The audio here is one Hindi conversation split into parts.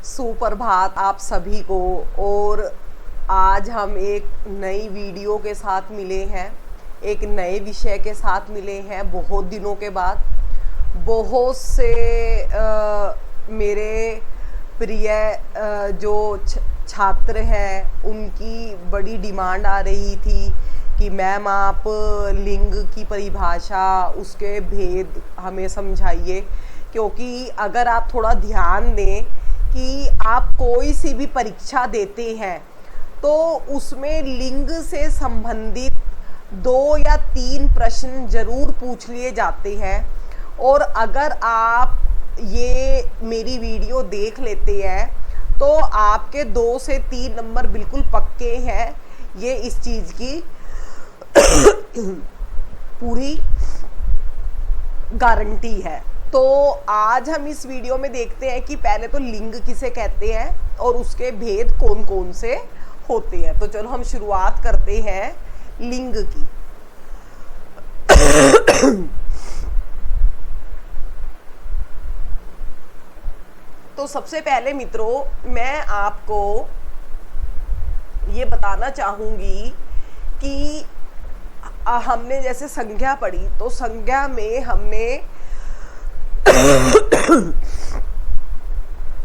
सुप्रभात आप सभी को। और आज हम एक नई वीडियो के साथ मिले हैं, एक नए विषय के साथ मिले हैं बहुत दिनों के बाद। बहुत से मेरे प्रिय जो छात्र हैं उनकी बड़ी डिमांड आ रही थी कि मैम आप लिंग की परिभाषा, उसके भेद हमें समझाइए। क्योंकि अगर आप थोड़ा ध्यान दें कि आप कोई सी भी परीक्षा देते हैं तो उसमें लिंग से संबंधित 2 या 3 प्रश्न जरूर पूछ लिए जाते हैं। और अगर आप ये मेरी वीडियो देख लेते हैं तो आपके 2 से 3 नंबर बिल्कुल पक्के हैं। ये इस चीज़ की पूरी गारंटी है। तो आज हम इस वीडियो में देखते हैं कि पहले तो लिंग किसे कहते हैं और उसके भेद कौन कौन से होते हैं। तो चलो हम शुरुआत करते हैं लिंग की। तो सबसे पहले मित्रों मैं आपको ये बताना चाहूंगी कि हमने जैसे संज्ञा पढ़ी तो संज्ञा में हमने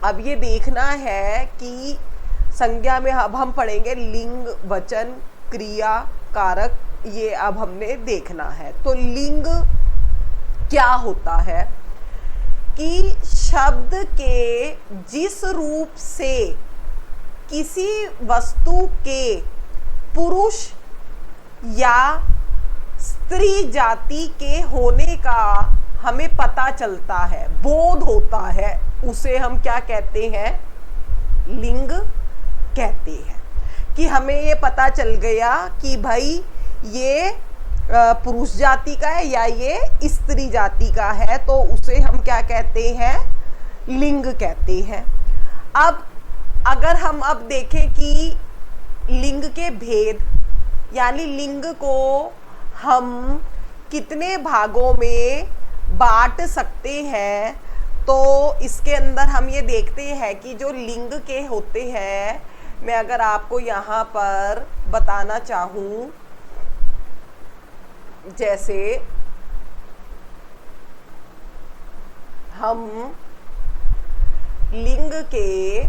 अब ये देखना है कि संज्ञा में अब हम पढ़ेंगे लिंग, वचन, क्रिया, कारक। ये अब हमने देखना है। तो लिंग क्या होता है कि शब्द के जिस रूप से किसी वस्तु के पुरुष या स्त्री जाति के होने का हमें पता चलता है, बोध होता है, उसे हम क्या कहते हैं? लिंग कहते हैं। कि हमें ये पता चल गया कि भाई ये पुरुष जाति का है या ये स्त्री जाति का है, तो उसे हम क्या कहते हैं? लिंग कहते हैं। अब अगर हम अब देखें कि लिंग के भेद, यानी लिंग को हम कितने भागों में बांट सकते हैं, तो इसके अंदर हम ये देखते हैं कि जो लिंग के होते हैं, मैं अगर आपको यहाँ पर बताना चाहूँ, जैसे हम लिंग के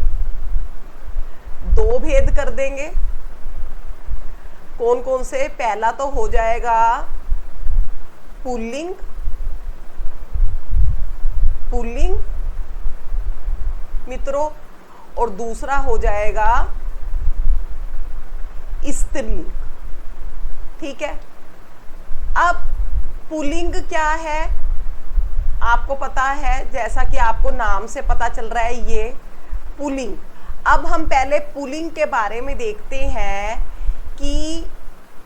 2 भेद कर देंगे। कौन कौन से? पहला तो हो जाएगा पुल्लिंग, पुल्लिंग मित्रों, और दूसरा हो जाएगा स्त्रीलिंग। ठीक है। अब पुल्लिंग क्या है आपको पता है, जैसा कि आपको नाम से पता चल रहा है, ये पुल्लिंग। अब हम पहले पुल्लिंग के बारे में देखते हैं कि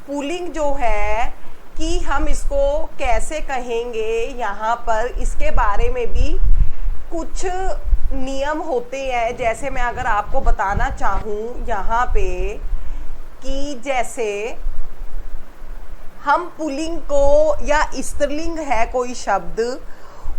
पुल्लिंग जो है कि हम इसको कैसे कहेंगे। यहाँ पर इसके बारे में भी कुछ नियम होते हैं। जैसे मैं अगर आपको बताना चाहूँ यहाँ पे कि जैसे हम पुल्लिंग को, या स्त्रीलिंग है कोई शब्द,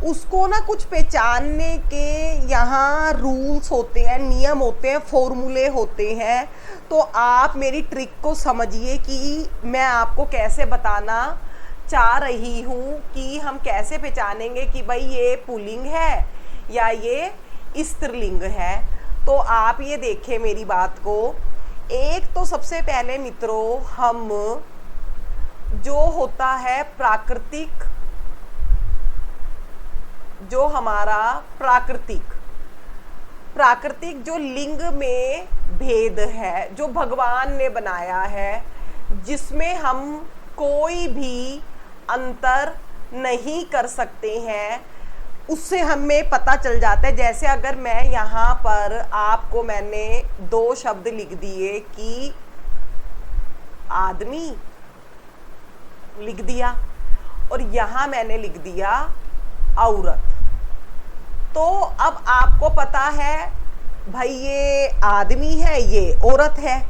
उसको ना कुछ पहचानने के यहाँ रूल्स होते हैं, नियम होते हैं, फॉर्मूले होते हैं। तो आप मेरी ट्रिक को समझिए कि मैं आपको कैसे बताना चाह रही हूँ कि हम कैसे पहचानेंगे कि भाई ये पुल्लिंग है या ये स्त्रीलिंग है। तो आप ये देखें मेरी बात को। एक तो सबसे पहले मित्रों हम जो होता है प्राकृतिक, जो हमारा प्राकृतिक जो लिंग में भेद है, जो भगवान ने बनाया है, जिसमें हम कोई भी अंतर नहीं कर सकते हैं, उससे हमें पता चल जाता है। जैसे अगर मैं यहाँ पर आपको मैंने 2 शब्द लिख दिए कि आदमी लिख दिया और यहाँ मैंने लिख दिया औरत, तो अब आपको पता है भाई ये आदमी है, ये औरत है,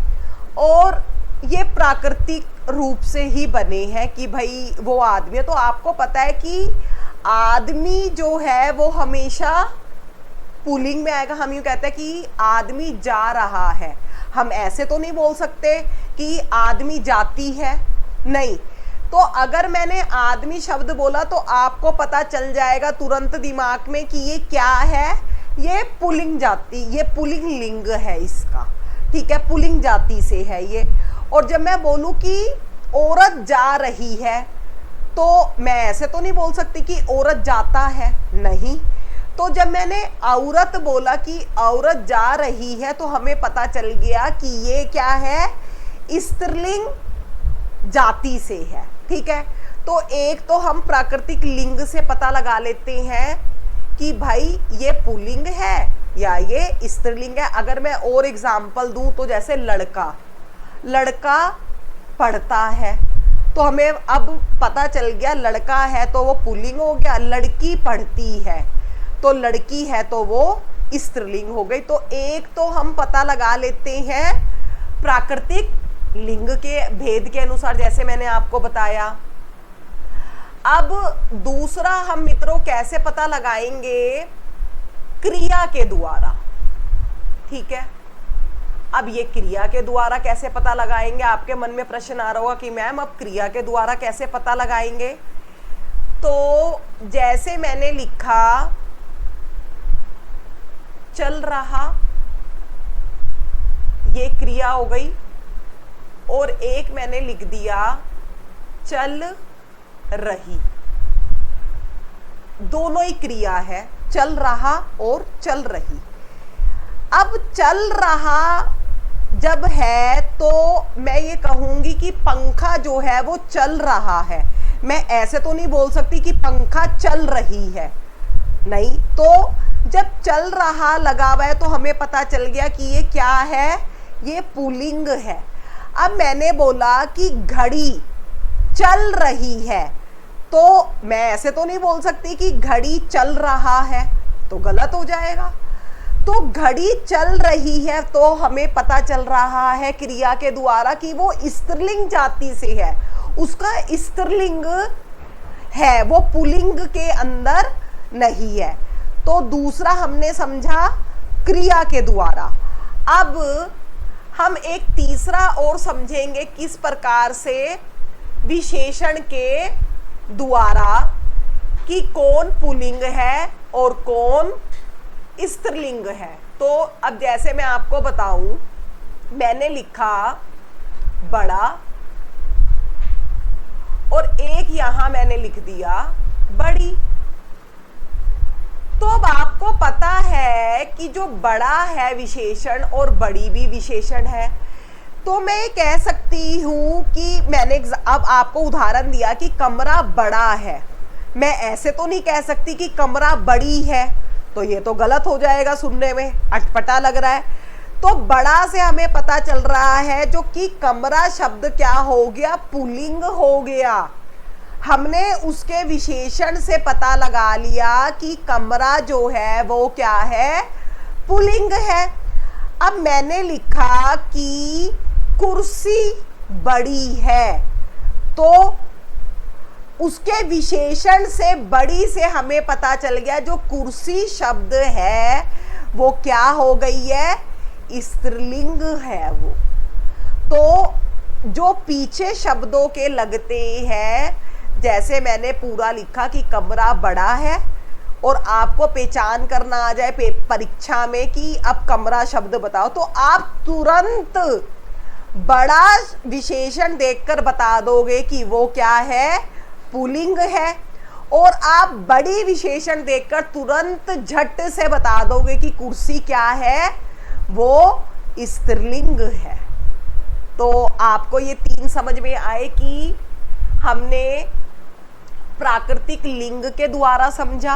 और ये प्राकृतिक रूप से ही बने हैं कि भाई वो आदमी है। तो आपको पता है कि आदमी जो है वो हमेशा पुल्लिंग में आएगा, हम यूं कहते हैं कि आदमी जा रहा है। हम ऐसे तो नहीं बोल सकते कि आदमी जाती है, नहीं। तो अगर मैंने आदमी शब्द बोला तो आपको पता चल जाएगा तुरंत दिमाग में कि ये क्या है, ये पुल्लिंग जाति, ये पुल्लिंग लिंग है इसका, ठीक है, पुल्लिंग जाति से है ये। और जब मैं बोलूं कि औरत जा रही है तो मैं ऐसे तो नहीं बोल सकती कि औरत जाता है, नहीं। तो जब मैंने औरत बोला कि औरत जा रही है तो हमें पता चल गया कि ये क्या है, स्त्रीलिंग जाति से है, ठीक है। तो एक तो हम प्राकृतिक लिंग से पता लगा लेते हैं कि भाई ये पुल्लिंग है या ये स्त्रीलिंग है। अगर मैं और एग्जाम्पल दूं तो जैसे लड़का, लड़का पढ़ता है तो हमें अब पता चल गया लड़का है तो वो पुल्लिंग हो गया, लड़की पढ़ती है तो लड़की है तो वो स्त्रीलिंग हो गई। तो एक तो हम पता लगा लेते हैं प्राकृतिक लिंग के भेद के अनुसार, जैसे मैंने आपको बताया। अब दूसरा हम मित्रों कैसे पता लगाएंगे, क्रिया के द्वारा, ठीक है। अब ये क्रिया के द्वारा कैसे पता लगाएंगे, आपके मन में प्रश्न आ रहा होगा कि मैम अब क्रिया के द्वारा कैसे पता लगाएंगे। तो जैसे मैंने लिखा चल रहा, ये क्रिया हो गई, और एक मैंने लिख दिया चल रही, दोनों ही क्रिया है, चल रहा और चल रही। अब चल रहा जब है तो मैं ये कहूंगी कि पंखा जो है वो चल रहा है। मैं ऐसे तो नहीं बोल सकती कि पंखा चल रही है, नहीं। तो जब चल रहा लगा हुआ है तो हमें पता चल गया कि ये क्या है, ये पुल्लिंग है। अब मैंने बोला कि घड़ी चल रही है तो मैं ऐसे तो नहीं बोल सकती कि घड़ी चल रहा है, तो गलत हो जाएगा। तो घड़ी चल रही है तो हमें पता चल रहा है क्रिया के द्वारा कि वो स्त्रीलिंग जाति से है, उसका स्त्रीलिंग है, वो पुल्लिंग के अंदर नहीं है। तो दूसरा हमने समझा क्रिया के द्वारा। अब हम एक तीसरा और समझेंगे किस प्रकार से विशेषण के द्वारा कि कौन पुल्लिंग है और कौन स्त्रीलिंग है। तो अब जैसे मैं आपको बताऊं, मैंने लिखा बड़ा और एक यहां मैंने लिख दिया बड़ी। तो अब आपको पता है कि जो बड़ा है विशेषण और बड़ी भी विशेषण है, तो मैं ये कह सकती हूं कि मैंने अब आपको उदाहरण दिया कि कमरा बड़ा है, मैं ऐसे तो नहीं कह सकती कि कमरा बड़ी है, तो ये तो गलत हो जाएगा, सुनने में अटपटा लग रहा है। तो बड़ा से हमें पता चल रहा है जो कि कमरा शब्द क्या हो गया, पुल्लिंग हो गया। हमने उसके विशेषण से पता लगा लिया कि कमरा जो है वो क्या है, पुल्लिंग है। अब मैंने लिखा कि कुर्सी बड़ी है, तो उसके विशेषण से बड़ी से हमें पता चल गया जो कुर्सी शब्द है वो क्या हो गई है, स्त्रीलिंग है वो। तो जो पीछे शब्दों के लगते हैं, जैसे मैंने पूरा लिखा कि कमरा बड़ा है और आपको पहचान करना आ जाए परीक्षा में कि अब कमरा शब्द बताओ, तो आप तुरंत बड़ा विशेषण देखकर बता दोगे कि वो क्या है, पुल्लिंग है। और आप बड़ी विशेषण देखकर तुरंत झट से बता दोगे कि कुर्सी क्या है, वो स्त्रीलिंग है। तो आपको ये तीन समझ में आए कि हमने प्राकृतिक लिंग के द्वारा समझा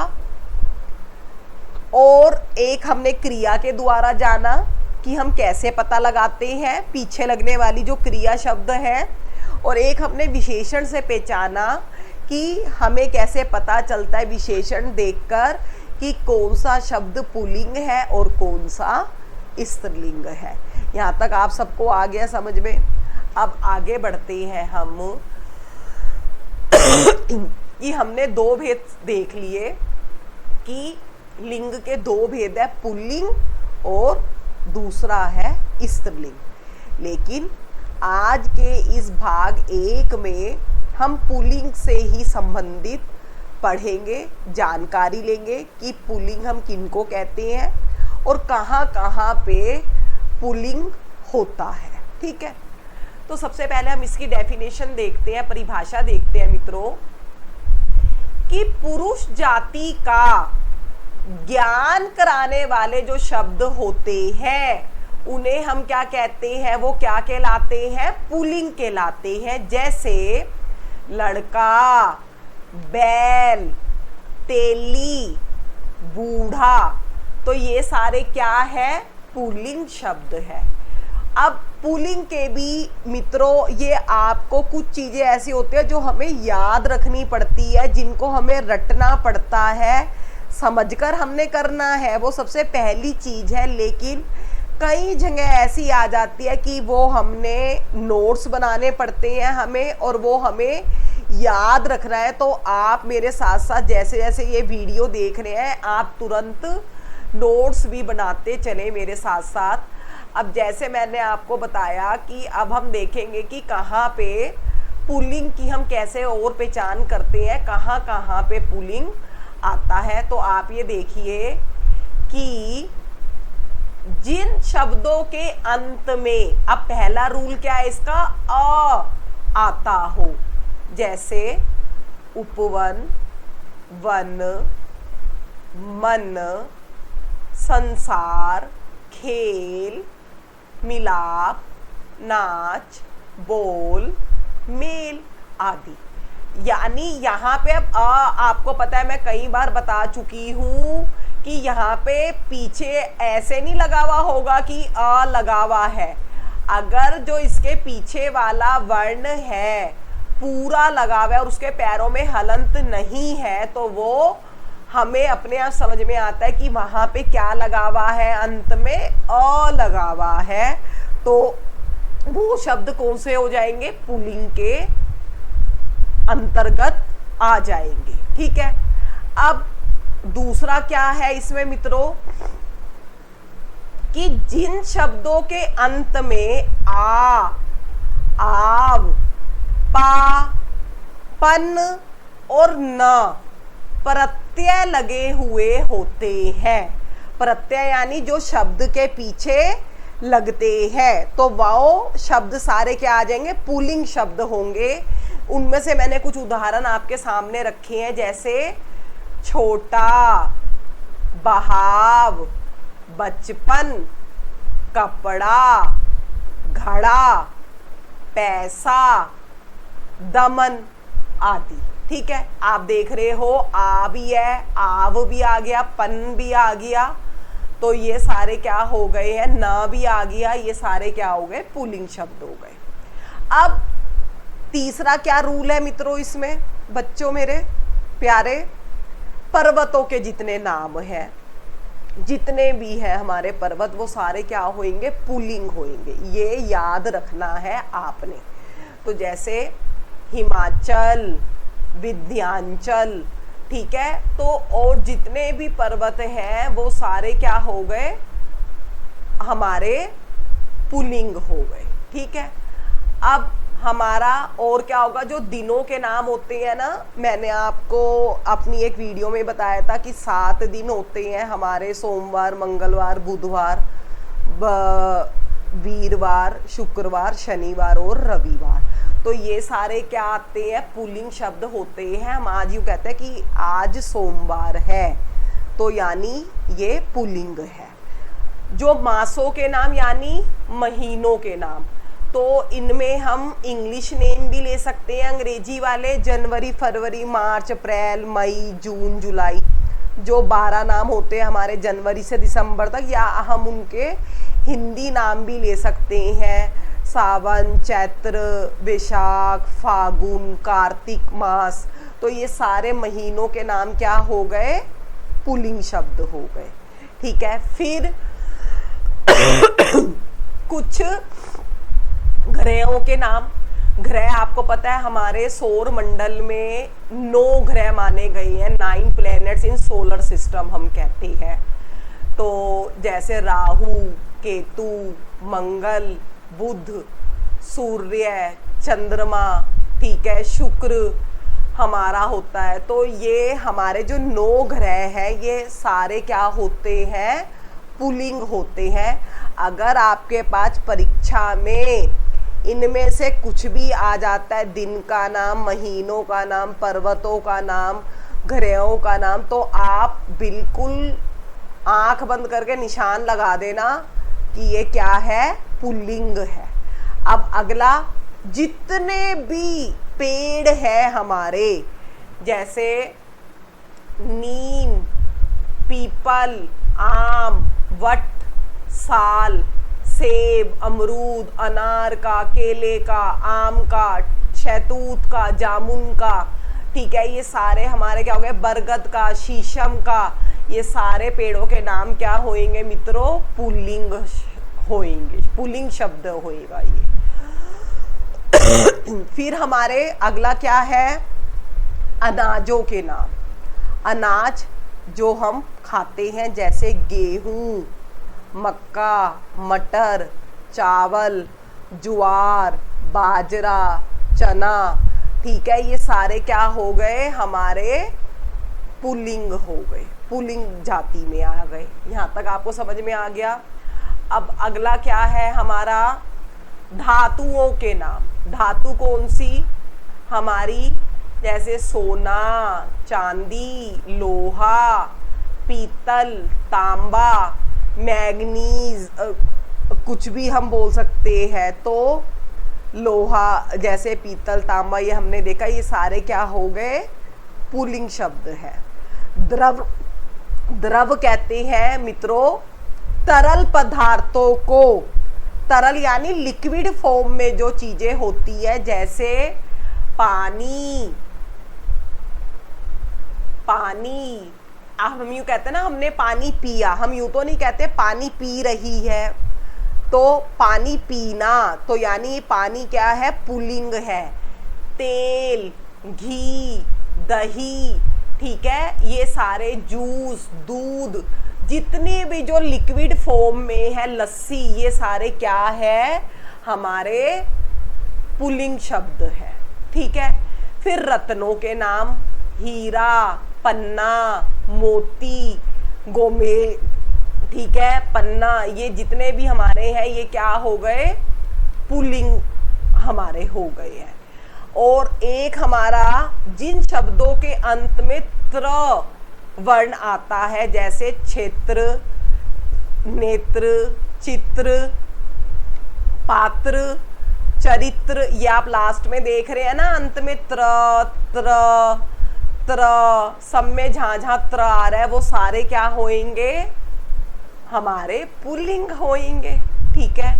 और एक हमने क्रिया के द्वारा जाना कि हम कैसे पता लगाते हैं पीछे लगने वाली जो क्रिया शब्द है, और एक हमने विशेषण से पहचाना कि हमें कैसे पता चलता है विशेषण देखकर कि कौन सा शब्द पुल्लिंग है और कौन सा स्त्रीलिंग है। यहाँ तक आप सबको आ गया समझ में। अब आगे बढ़ते हैं हम कि हमने दो भेद देख लिए कि लिंग के दो भेद है, पुल्लिंग और दूसरा है स्त्रीलिंग। लेकिन आज के इस भाग 1 में हम पुल्लिंग से ही संबंधित पढ़ेंगे, जानकारी लेंगे कि पुल्लिंग हम किनको कहते हैं और कहाँ कहाँ पे पुल्लिंग होता है। ठीक है, तो सबसे पहले हम इसकी डेफिनेशन देखते हैं, परिभाषा देखते हैं मित्रों, कि पुरुष जाति का ज्ञान कराने वाले जो शब्द होते हैं उन्हें हम क्या कहते हैं, वो क्या कहलाते हैं, पुल्लिंग कहलाते हैं। जैसे लड़का, बैल, तेली, बूढ़ा, तो ये सारे क्या है, पुल्लिंग शब्द है। अब पुल्लिंग के भी मित्रों ये आपको कुछ चीजें ऐसी होती है जो हमें याद रखनी पड़ती है, जिनको हमें रटना पड़ता है, समझकर हमने करना है, वो सबसे पहली चीज है। लेकिन कई जगह ऐसी आ जाती है कि वो हमने नोट्स बनाने पड़ते हैं हमें, और वो हमें याद रखना है। तो आप मेरे साथ साथ जैसे जैसे ये वीडियो देख रहे हैं आप तुरंत नोट्स भी बनाते चले मेरे साथ साथ। अब जैसे मैंने आपको बताया कि अब हम देखेंगे कि कहाँ पे पुल्लिंग की हम कैसे और पहचान करते हैं, कहाँ कहाँ पे पुल्लिंग आता है। तो आप ये देखिए कि जिन शब्दों के अंत में, अब पहला रूल क्या है इसका, अ आता हो, जैसे उपवन, वन, मन, संसार, खेल, मिलाप, नाच, बोल, मेल आदि। यानी यहाँ पे अब आपको पता है, मैं कई बार बता चुकी हूँ कि यहाँ पे पीछे ऐसे नहीं लगा हुआ होगा कि अ लगा हुआ है। अगर जो इसके पीछे वाला वर्ण है पूरा लगा हुआ है और उसके पैरों में हलंत नहीं है, तो वो हमें अपने आप समझ में आता है कि वहां पे क्या लगा हुआ है, अंत में अ लगा हुआ है। तो वो शब्द कौन से हो जाएंगे, पुल्लिंग के अंतर्गत आ जाएंगे। ठीक है, अब दूसरा क्या है इसमें मित्रों, कि जिन शब्दों के अंत में आ, आव, पा, पन और न प्रत्यय लगे हुए होते हैं। प्रत्यय यानी जो शब्द के पीछे लगते हैं, तो वो शब्द सारे क्या आ जाएंगे, पुल्लिंग शब्द होंगे। उनमें से मैंने कुछ उदाहरण आपके सामने रखे हैं, जैसे छोटा, बहाव, बचपन, कपड़ा, घड़ा, पैसा, दमन आदि। ठीक है, आप देख रहे हो आ भी है, आव भी आ गया, पन भी आ गया, तो ये सारे क्या हो गए हैं, न भी आ गया, ये सारे क्या हो गए, पुल्लिंग शब्द हो गए। अब तीसरा क्या रूल है मित्रों इसमें, बच्चों मेरे प्यारे, पर्वतों के जितने नाम हैं, जितने भी है हमारे पर्वत, वो सारे क्या होंगे, पुल्लिंग होंगे। ये याद रखना है आपने। तो जैसे हिमाचल, विंध्याचल, ठीक है, तो और जितने भी पर्वत हैं वो सारे क्या हो गए, हमारे पुल्लिंग हो गए। ठीक है, अब हमारा और क्या होगा, जो दिनों के नाम होते हैं ना, मैंने आपको अपनी एक वीडियो में बताया था कि 7 दिन होते हैं हमारे, सोमवार, मंगलवार, बुधवार, वीरवार, शुक्रवार, शनिवार और रविवार। तो ये सारे क्या आते हैं, पुल्लिंग शब्द होते हैं। हम आज यूँ कहते हैं कि आज सोमवार है, तो यानी ये पुल्लिंग है। जो मासों के नाम यानी महीनों के नाम, तो इनमें हम इंग्लिश नेम भी ले सकते हैं, अंग्रेजी वाले, जनवरी, फरवरी, मार्च, अप्रैल, मई, जून, जुलाई, जो 12 नाम होते हैं हमारे जनवरी से दिसंबर तक, या हम उनके हिंदी नाम भी ले सकते हैं, सावन, चैत्र, वैशाख, फागुन, कार्तिक मास। तो ये सारे महीनों के नाम क्या हो गए, पुल्लिंग शब्द हो गए। ठीक है, फिर कुछ ग्रहों के नाम, ग्रह आपको पता है हमारे सौर मंडल में 9 ग्रह माने गए हैं, 9 प्लैनेट्स इन सोलर सिस्टम हम कहते हैं। तो जैसे राहु, केतु, मंगल, बुध, सूर्य, चंद्रमा, ठीक है, शुक्र हमारा होता है। तो ये हमारे जो 9 ग्रह हैं ये सारे क्या होते हैं, पुल्लिंग होते हैं। अगर आपके पास परीक्षा में इनमें से कुछ भी आ जाता है, दिन का नाम, महीनों का नाम, पर्वतों का नाम, ग्रहों का नाम, तो आप बिल्कुल आंख बंद करके निशान लगा देना कि ये क्या है, पुल्लिंग है। अब अगला, जितने भी पेड़ है हमारे, जैसे नीम, पीपल, आम, वट, साल, सेब, अमरूद, अनार का, केले का, आम का, शहतूत का, जामुन का, ठीक है, ये सारे हमारे क्या हो गए, बरगद का, शीशम का, ये सारे पेड़ों के नाम क्या होंगे मित्रों, पुल्लिंग होंगे, पुल्लिंग शब्द होएगा ये। फिर हमारे अगला क्या है, अनाजों के नाम। अनाज जो हम खाते हैं जैसे गेहूं, मक्का, मटर, चावल, ज्वार, बाजरा, चना, ठीक है, ये सारे क्या हो गए, हमारे पुल्लिंग हो गए, पुल्लिंग जाति में आ गए। यहाँ तक आपको समझ में आ गया। अब अगला क्या है हमारा, धातुओं के नाम। धातु कौन सी, हमारी जैसे सोना, चांदी, लोहा, पीतल, तांबा, मैग्नीज, कुछ भी हम बोल सकते हैं। तो लोहा, जैसे पीतल, तांबा, ये हमने देखा, ये सारे क्या हो गए, पुल्लिंग शब्द है। द्रव, द्रव कहते हैं मित्रों तरल पदार्थों को, तरल यानी लिक्विड फॉर्म में जो चीजें होती है, जैसे पानी, पानी, हम यूं कहते हैं ना, हमने पानी पिया, हम यूं तो नहीं कहते पानी पी रही है, तो पानी पीना, तो यानी पानी क्या है, पुल्लिंग है। तेल, घी, दही, ठीक है, ये सारे जूस, दूध, जितने भी जो लिक्विड फॉर्म में है, लस्सी, ये सारे क्या है, हमारे पुल्लिंग शब्द है, ठीक है। फिर रत्नों के नाम, हीरा, पन्ना, मोती, गोमे, ठीक है, पन्ना, ये जितने भी हमारे हैं ये क्या हो गए, पुल्लिंग हमारे हो गए हैं। और एक हमारा जिन शब्दों के अंत में त्र वर्ण आता है, जैसे क्षेत्र, नेत्र, चित्र, पात्र, चरित्र, ये आप लास्ट में देख रहे हैं ना, अंत में त्र त्र त्र, सब में जहां जहां त्र आ रहा है वो सारे क्या होंगे, हमारे पुल्लिंग होंगे, ठीक है।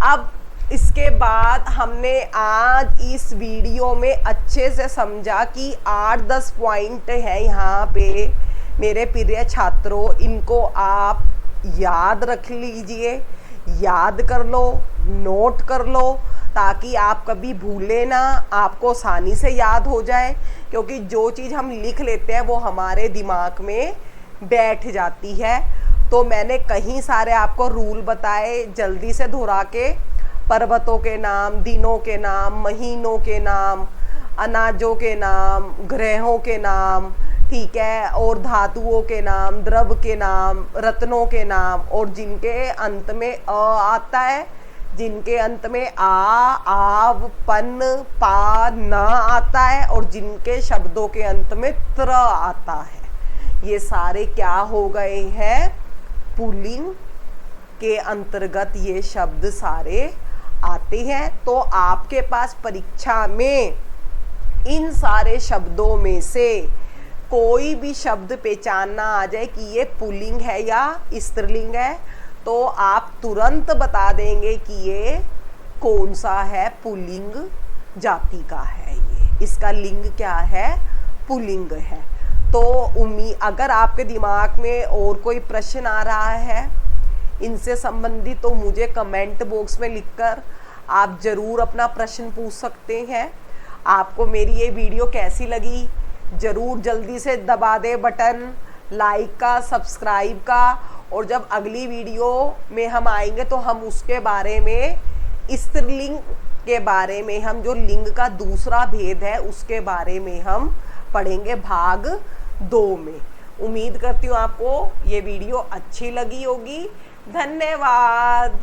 अब इसके बाद हमने आज इस वीडियो में अच्छे से समझा कि 8-10 पॉइंट है यहाँ पे मेरे प्रिय छात्रों, इनको आप याद रख लीजिए, याद कर लो, नोट कर लो, ताकि आप कभी भूले ना, आपको आसानी से याद हो जाए, क्योंकि जो चीज़ हम लिख लेते हैं वो हमारे दिमाग में बैठ जाती है। तो मैंने कहीं सारे आपको रूल बताए, जल्दी से दोहरा के, पर्वतों के नाम, दिनों के नाम, महीनों के नाम, अनाजों के नाम, ग्रहों के नाम, ठीक है, और धातुओं के नाम, द्रव के नाम, रत्नों के नाम, और जिनके अंत में अ आता है, जिनके अंत में आ, आव, पन, पा, न आता है, और जिनके शब्दों के अंत में त्र आता है, ये सारे क्या हो गए हैं, पुल्लिंग के अंतर्गत ये शब्द सारे आते हैं। तो आपके पास परीक्षा में इन सारे शब्दों में से कोई भी शब्द पहचानना आ जाए कि ये पुल्लिंग है या स्त्रीलिंग है, तो आप तुरंत बता देंगे कि ये कौन सा है, पुल्लिंग जाति का है, ये इसका लिंग क्या है, पुल्लिंग है। तो अगर आपके दिमाग में और कोई प्रश्न आ रहा है इनसे संबंधित, तो मुझे कमेंट बॉक्स में लिखकर आप ज़रूर अपना प्रश्न पूछ सकते हैं। आपको मेरी ये वीडियो कैसी लगी ज़रूर जल्दी से दबा दे बटन लाइक का, सब्सक्राइब का। और जब अगली वीडियो में हम आएंगे तो हम उसके बारे में, स्त्रीलिंग के बारे में, हम जो लिंग का दूसरा भेद है उसके बारे में हम पढ़ेंगे भाग 2 में। उम्मीद करती हूँ आपको ये वीडियो अच्छी लगी होगी। धन्यवाद।